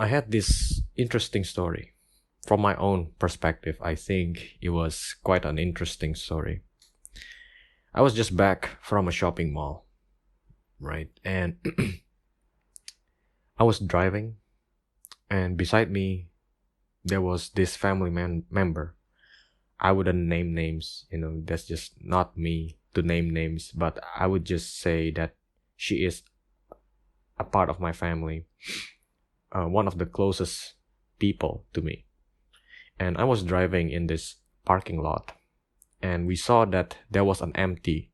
I had this interesting story. From my own perspective, I think it was quite an interesting story. I was just back from a shopping mall, right? And I was driving, and beside me, there was this member. I wouldn't name names, that's just not me to name names, but I would just say that she is a part of my family, one of the closest people to me. And I was driving in this parking lot, and we saw that there was an empty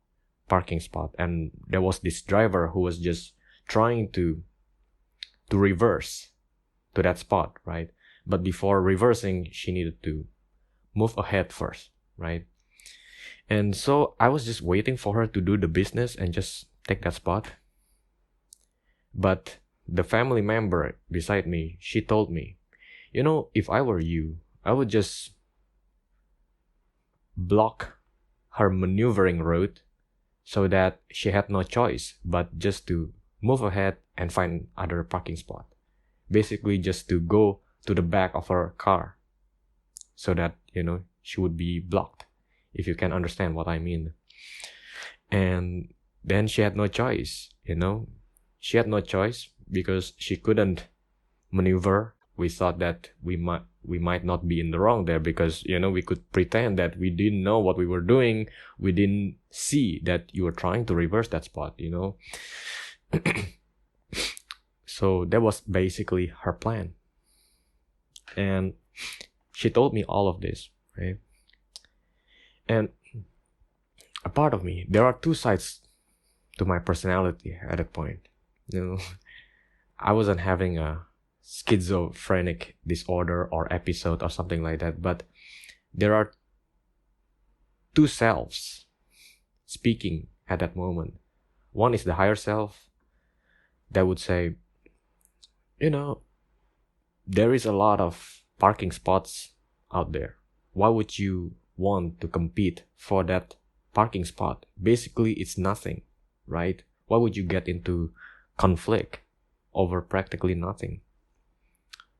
parking spot, and there was this driver who was just trying to reverse to that spot, right? But before reversing, she needed to move ahead first, right? And so I was just waiting for her to do the business and just take that spot. But the family member beside me, she told me, if I were you, I would just block her maneuvering route so that she had no choice but just to move ahead and find other parking spot. Basically just to go to the back of her car so that, she would be blocked, if you can understand what I mean. And then she had no choice, She had no choice because she couldn't maneuver. We thought that we might not be in the wrong there because, we could pretend that we didn't know what we were doing. We didn't see that you were trying to reverse that spot, So that was basically her plan. And she told me all of this, right? And a part of me, there are two sides to my personality at that point. I wasn't having a schizophrenic disorder or episode or something like that, but there are two selves speaking at that moment. One is the higher self that would say, there is a lot of parking spots out there. Why would you want to compete for that parking spot? Basically, it's nothing, right? Why would you get into conflict over practically nothing?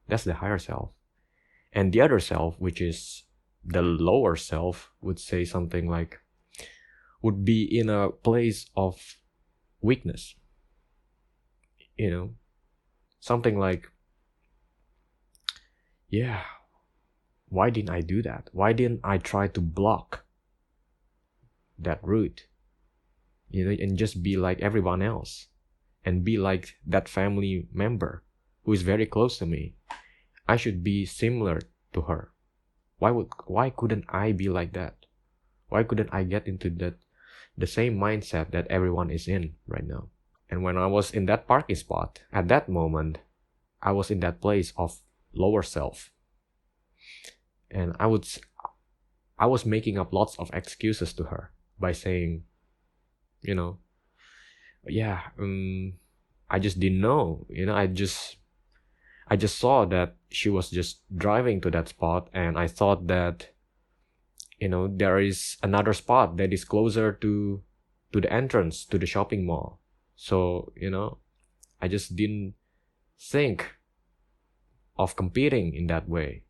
That's the higher self. And the other self, which is the lower self, would say something like, would be in a place of weakness. Something like, yeah, why didn't I do that? Why didn't I try to block that route? And just be like everyone else and be like that family member who is very close to me. I should be similar to her. Why couldn't I be like that? Why couldn't I get into the same mindset that everyone is in right now? And when I was in that parking spot, at that moment, I was in that place of lower self. And I was making up lots of excuses to her by saying, I just didn't know, I just saw that she was just driving to that spot, and I thought that, there is another spot that is closer to the entrance to the shopping mall. So, I just didn't think of competing in that way.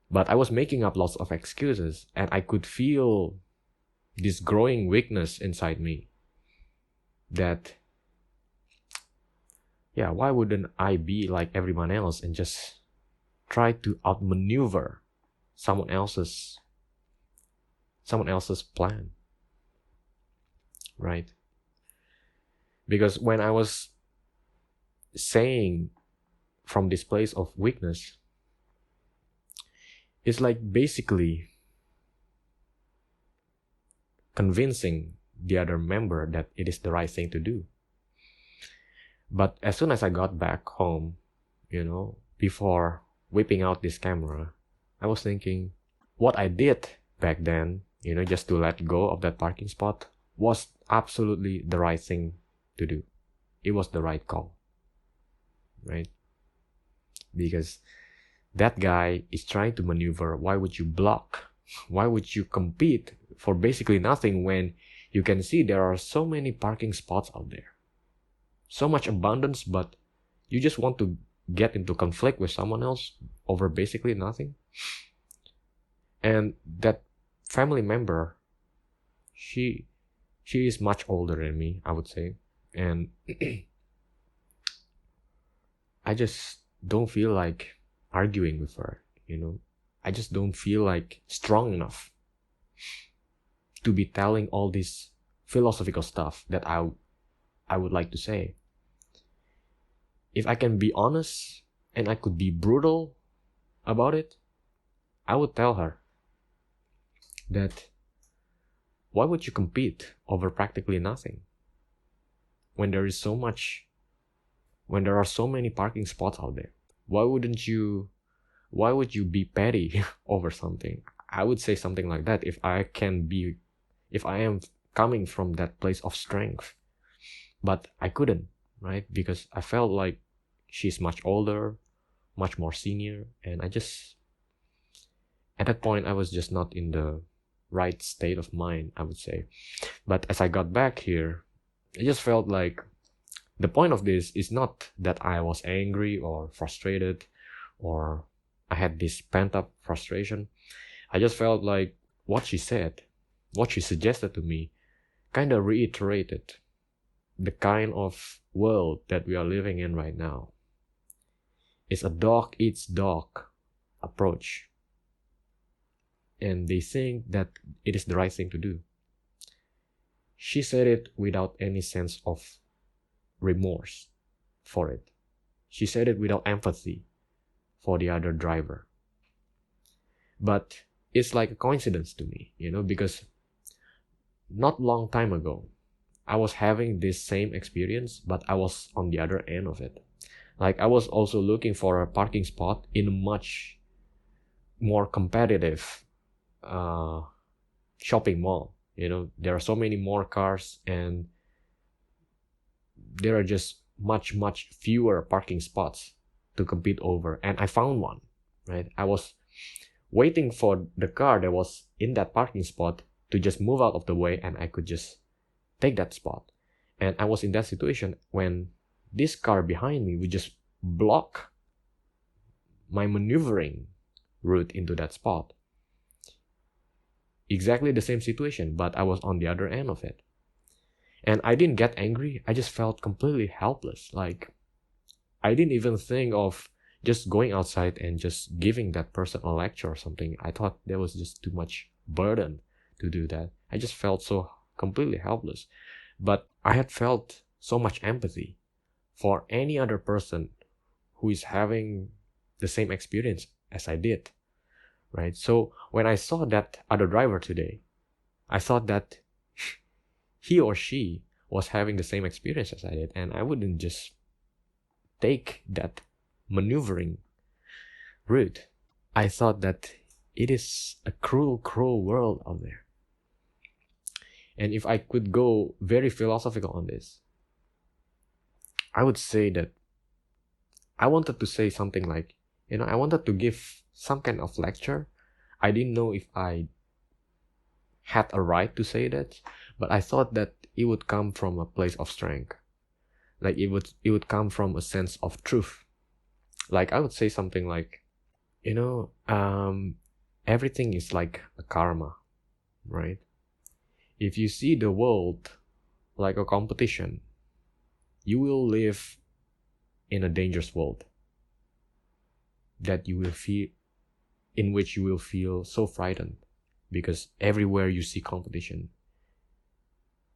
But I was making up lots of excuses, and I could feel this growing weakness inside me that, why wouldn't I be like everyone else and just try to outmaneuver someone else's plan, right? Because when I was saying from this place of weakness, it's like basically convincing the other member that it is the right thing to do. But as soon as I got back home, before whipping out this camera, I was thinking what I did back then, just to let go of that parking spot, was absolutely the right thing to do. It was the right call, right? Because that guy is trying to maneuver. Why would you block? Why would you compete for basically nothing when you can see there are so many parking spots out there? So much abundance, but you just want to get into conflict with someone else over basically nothing. And that family member, she is much older than me, I would say. And I just don't feel like arguing with her, you know. I just don't feel like strong enough to be telling all this philosophical stuff that I would like to say. If I can be honest and I could be brutal about it, I would tell her that why would you compete over practically nothing when there is so much, when there are so many parking spots out there? Why would you be petty over something? I would say something like that if I am coming from that place of strength. But I couldn't, right? Because I felt like she's much older, much more senior, and at that point, I was just not in the right state of mind, I would say. But as I got back here, I just felt like the point of this is not that I was angry or frustrated or I had this pent up frustration. I just felt like what she said, what she suggested to me, kind of reiterated the kind of world that we are living in right now. It's a dog eats dog approach. And they think that it is the right thing to do. She said it without any sense of remorse for it. She said it without empathy for the other driver. But it's like a coincidence to me, you know, because not long time ago, I was having this same experience, but I was on the other end of it. Like I was also looking for a parking spot in a much more competitive shopping mall. You know, there are so many more cars and there are just much fewer parking spots to compete over, and I found one, right? I was waiting for the car that was in that parking spot to just move out of the way and I could just take that spot. And I was in that situation when this car behind me would just block my maneuvering route into that spot. Exactly the same situation, but I was on the other end of it. And I didn't get angry, I just felt completely helpless. Like, I didn't even think of just going outside and just giving that person a lecture or something. I thought there was just too much burden to do that. I just felt so completely helpless. But I had felt so much empathy for any other person who is having the same experience as I did, right? So when I saw that other driver today, I thought that he or she was having the same experience as I did, and I wouldn't just take that maneuvering route. I thought that it is a cruel world out there. And if I could go very philosophical on this, I would say that I wanted to say something like, you know, I wanted to give some kind of lecture. I didn't know if I had a right to say that, but I thought that it would come from a place of strength. Like it would come from a sense of truth. Like I would say something like, you know, everything is like a karma, right? If you see the world like a competition, you will live in a dangerous world that you will feel, in which you will feel so frightened because everywhere you see competition.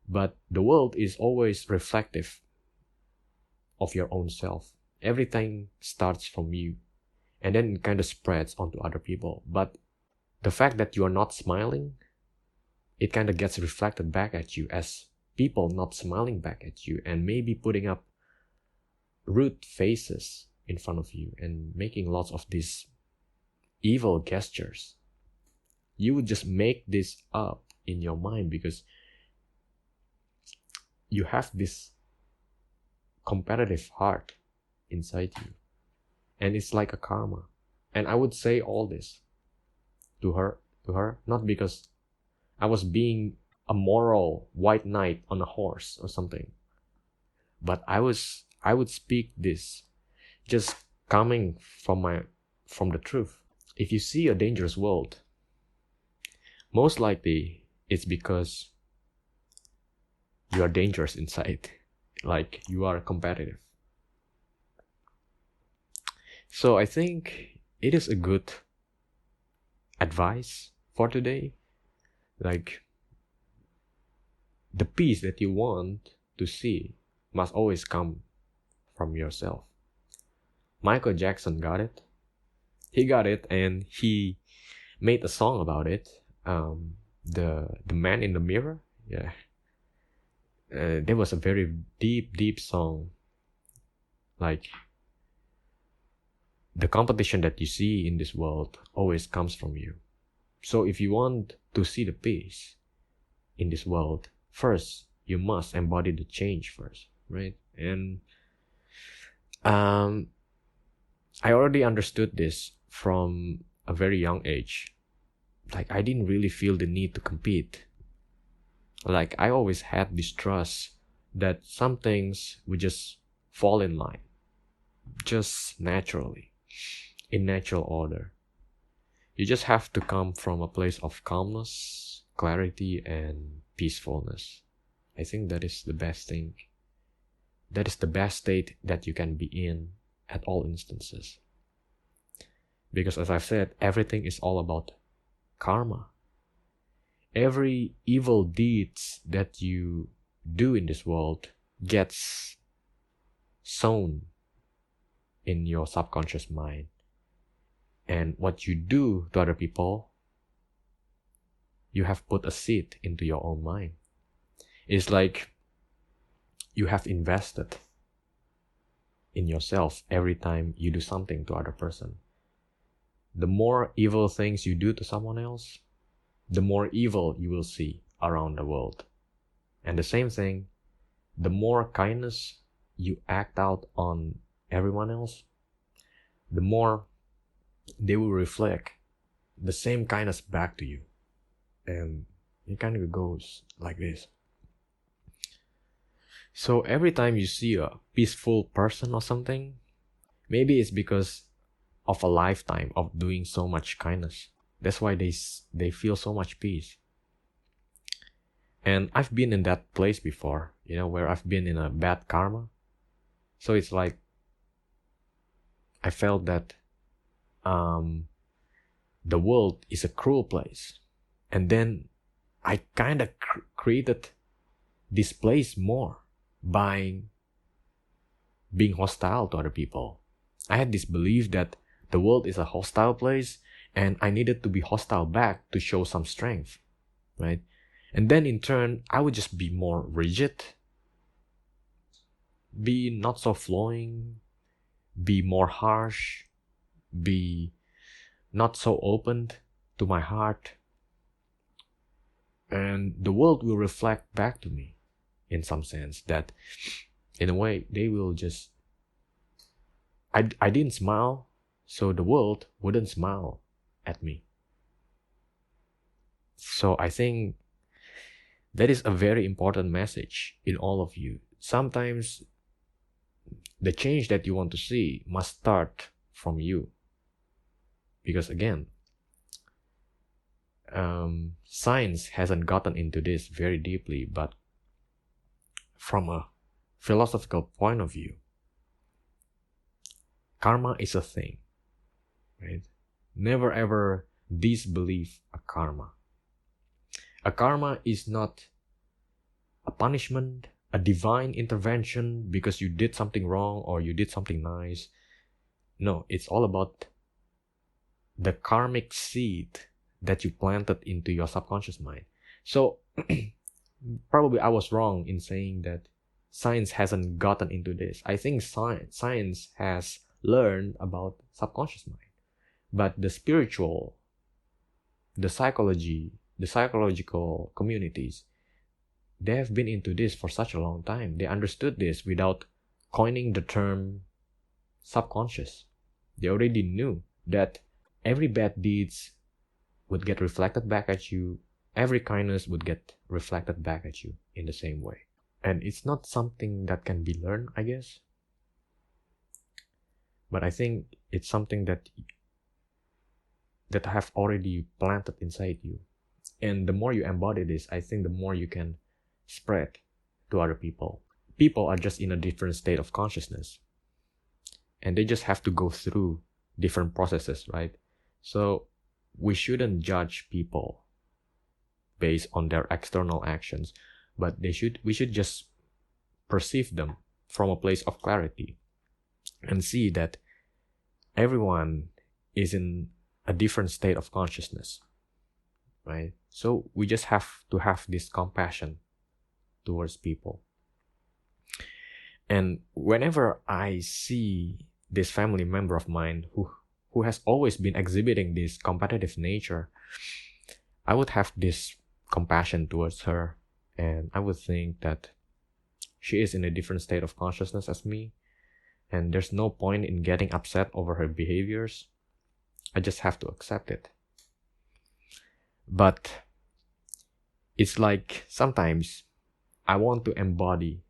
But the world is always reflective of your own self. Everything starts from you and then it kind of spreads onto other people. But the fact that you are not smiling, it kind of gets reflected back at you as people not smiling back at you and maybe putting up rude faces in front of you and making lots of these evil gestures. You would just make this up in your mind because you have this competitive heart inside you, and it's like a karma. And I would say all this to her not because I was being a moral white knight on a horse or something, but I would speak this just coming from the truth. If you see a dangerous world, most likely it's because you are dangerous inside, like you are competitive. So I think it is a good advice for today. Like, the peace that you want to see must always come from yourself. Michael Jackson got it. He got it, and he made a song about it. The Man in the Mirror. Yeah. There was a very deep song. Like, the competition that you see in this world always comes from you. So if you want to see the peace in this world, first you must embody the change first, right? And I already understood this from a very young age. Like, I didn't really feel the need to compete. Like, I always had this trust that some things would just fall in line, just naturally, in natural order. You just have to come from a place of calmness, clarity, and peacefulness. I think that is the best thing. That is the best state that you can be in at all instances. Because as I've said, everything is all about karma. Every evil deeds that you do in this world gets sown in your subconscious mind. And what you do to other people, you have put a seed into your own mind. It's like you have invested in yourself every time you do something to other person. The more evil things you do to someone else, the more evil you will see around the world. And the same thing, the more kindness you act out on everyone else, the more they will reflect the same kindness back to you. And it kind of goes like this. So every time you see a peaceful person or something, maybe it's because of a lifetime of doing so much kindness. That's why they feel so much peace. And I've been in that place before, where I've been in a bad karma. So it's like I felt that the world is a cruel place. And then I kind of created this place more by being hostile to other people. I had this belief that the world is a hostile place and I needed to be hostile back to show some strength, right? And then in turn, I would just be more rigid, be not so flowing, be more harsh, be not so open to my heart. And the world will reflect back to me in some sense that, in a way, they will just... I didn't smile, so the world wouldn't smile at me. So I think that is a very important message in all of you. Sometimes the change that you want to see must start from you. Because again, science hasn't gotten into this very deeply, but from a philosophical point of view, karma is a thing, right? Never ever disbelieve a karma. A karma is not a punishment, a divine intervention because you did something wrong or you did something nice. No, it's all about the karmic seed that you planted into your subconscious mind. So probably I was wrong in saying that science hasn't gotten into this. I think science has learned about subconscious mind. But the spiritual, the psychology, the psychological communities, they have been into this for such a long time. They understood this without coining the term subconscious. They already knew that every bad deeds would get reflected back at you. Every kindness would get reflected back at you in the same way. And it's not something that can be learned, I guess. But I think it's something that have already planted inside you. And the more you embody this, I think the more you can spread to other people. People are just in a different state of consciousness, and they just have to go through different processes, right? So we shouldn't judge people based on their external actions, but we should just perceive them from a place of clarity and see that everyone is in a different state of consciousness, right? So we just have to have this compassion towards people. And whenever I see this family member of mine who has always been exhibiting this competitive nature, I would have this compassion towards her, and I would think that she is in a different state of consciousness as me, and there's no point in getting upset over her behaviors. I just have to accept it. But it's like sometimes I want to embody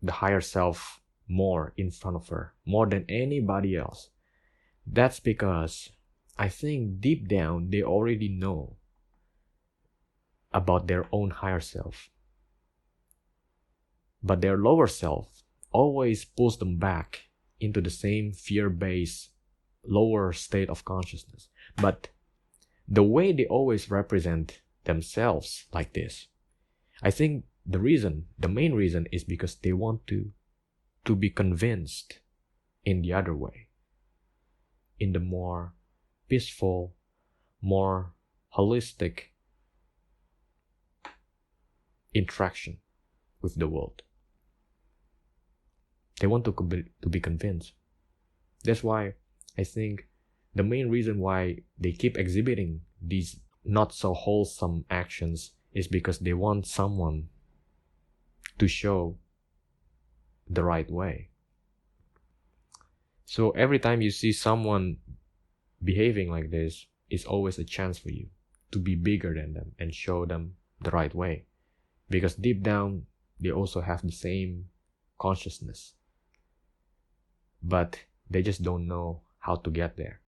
the higher self more in front of her, more than anybody else. That's because I think deep down they already know about their own higher self. But their lower self always pulls them back into the same fear-based lower state of consciousness. But the way they always represent themselves like this, I think the main reason is because they want to be convinced in the other way, in the more peaceful, more holistic interaction with the world. They want to be convinced. That's why I think the main reason why they keep exhibiting these not so wholesome actions is because they want someone to show the right way. So every time you see someone behaving like this, it's always a chance for you to be bigger than them and show them the right way. Because deep down, they also have the same consciousness. But they just don't know how to get there.